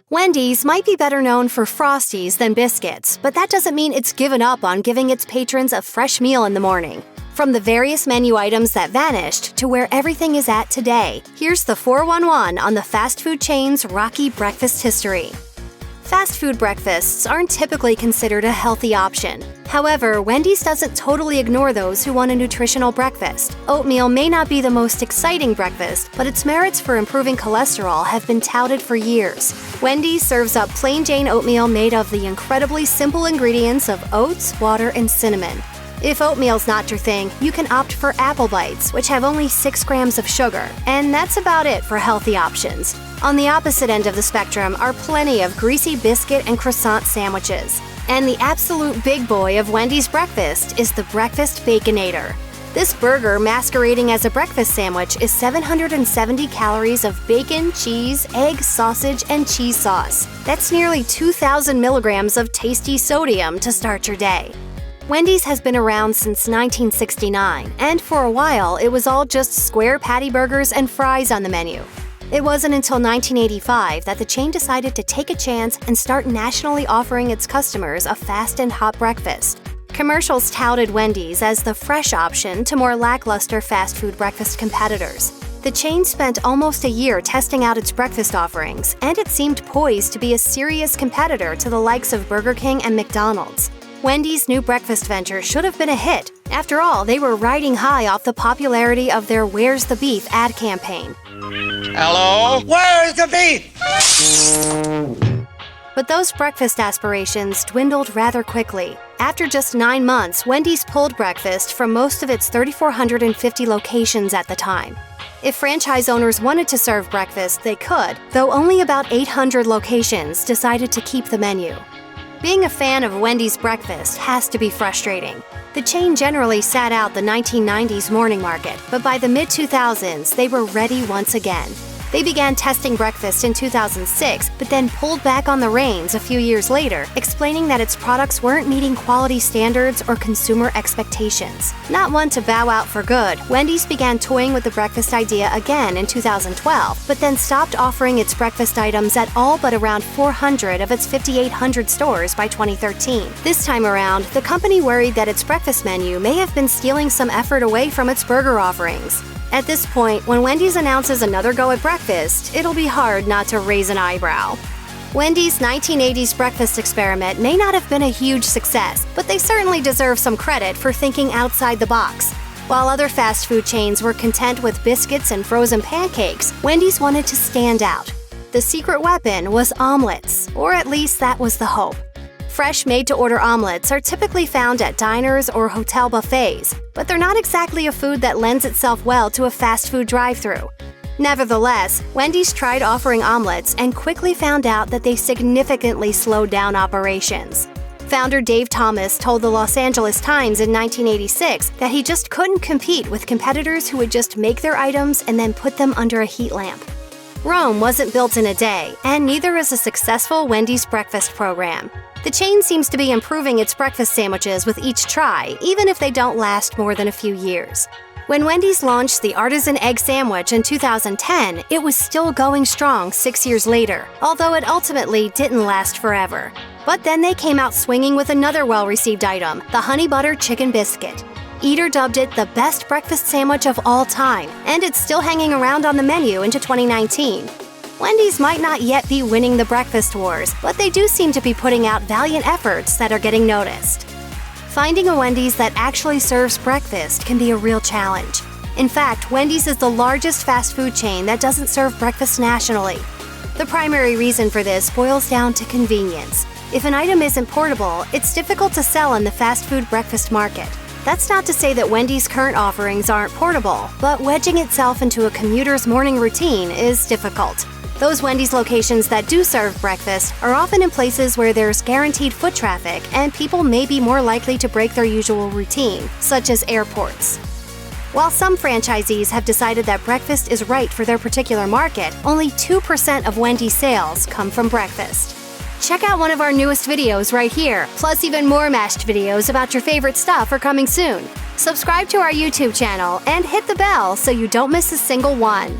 Wendy's might be better known for Frosties than biscuits, but that doesn't mean it's given up on giving its patrons a fresh meal in the morning. From the various menu items that vanished to where everything is at today, here's the 411 on the fast food chain's rocky breakfast history. Fast food breakfasts aren't typically considered a healthy option. However, Wendy's doesn't totally ignore those who want a nutritional breakfast. Oatmeal may not be the most exciting breakfast, but its merits for improving cholesterol have been touted for years. Wendy's serves up plain Jane oatmeal made of the incredibly simple ingredients of oats, water, and cinnamon. If oatmeal's not your thing, you can opt for apple bites, which have only 6 grams of sugar. And that's about it for healthy options. On the opposite end of the spectrum are plenty of greasy biscuit and croissant sandwiches. And the absolute big boy of Wendy's breakfast is the Breakfast Baconator. This burger, masquerading as a breakfast sandwich, is 770 calories of bacon, cheese, egg, sausage, and cheese sauce. That's nearly 2,000 milligrams of tasty sodium to start your day. Wendy's has been around since 1969, and for a while it was all just square patty burgers and fries on the menu. It wasn't until 1985 that the chain decided to take a chance and start nationally offering its customers a fast and hot breakfast. Commercials touted Wendy's as the fresh option to more lackluster fast food breakfast competitors. The chain spent almost a year testing out its breakfast offerings, and it seemed poised to be a serious competitor to the likes of Burger King and McDonald's. Wendy's new breakfast venture should have been a hit. After all, they were riding high off the popularity of their Where's the Beef ad campaign. Hello? Where's the beef? But those breakfast aspirations dwindled rather quickly. After just 9 months, Wendy's pulled breakfast from most of its 3,450 locations at the time. If franchise owners wanted to serve breakfast, they could, though only about 800 locations decided to keep the menu. Being a fan of Wendy's breakfast has to be frustrating. The chain generally sat out the 1990s morning market, but by the mid-2000s, they were ready once again. They began testing breakfast in 2006, but then pulled back on the reins a few years later, explaining that its products weren't meeting quality standards or consumer expectations. Not one to bow out for good, Wendy's began toying with the breakfast idea again in 2012, but then stopped offering its breakfast items at all but around 400 of its 5,800 stores by 2013. This time around, the company worried that its breakfast menu may have been stealing some effort away from its burger offerings. At this point, when Wendy's announces another go at breakfast, it'll be hard not to raise an eyebrow. Wendy's 1980s breakfast experiment may not have been a huge success, but they certainly deserve some credit for thinking outside the box. While other fast food chains were content with biscuits and frozen pancakes, Wendy's wanted to stand out. The secret weapon was omelettes, or at least that was the hope. Fresh made-to-order omelets are typically found at diners or hotel buffets, but they're not exactly a food that lends itself well to a fast food drive-thru. Nevertheless, Wendy's tried offering omelets and quickly found out that they significantly slowed down operations. Founder Dave Thomas told the Los Angeles Times in 1986 that he just couldn't compete with competitors who would just make their items and then put them under a heat lamp. Rome wasn't built in a day, and neither is a successful Wendy's breakfast program. The chain seems to be improving its breakfast sandwiches with each try, even if they don't last more than a few years. When Wendy's launched the Artisan Egg Sandwich in 2010, it was still going strong 6 years later, although it ultimately didn't last forever. But then they came out swinging with another well-received item, the Honey Butter Chicken Biscuit. Eater dubbed it the best breakfast sandwich of all time, and it's still hanging around on the menu into 2019. Wendy's might not yet be winning the breakfast wars, but they do seem to be putting out valiant efforts that are getting noticed. Finding a Wendy's that actually serves breakfast can be a real challenge. In fact, Wendy's is the largest fast food chain that doesn't serve breakfast nationally. The primary reason for this boils down to convenience. If an item isn't portable, it's difficult to sell in the fast food breakfast market. That's not to say that Wendy's current offerings aren't portable, but wedging itself into a commuter's morning routine is difficult. Those Wendy's locations that do serve breakfast are often in places where there's guaranteed foot traffic and people may be more likely to break their usual routine, such as airports. While some franchisees have decided that breakfast is right for their particular market, only 2% of Wendy's sales come from breakfast. Check out one of our newest videos right here, plus even more mashed videos about your favorite stuff are coming soon. Subscribe to our YouTube channel and hit the bell so you don't miss a single one.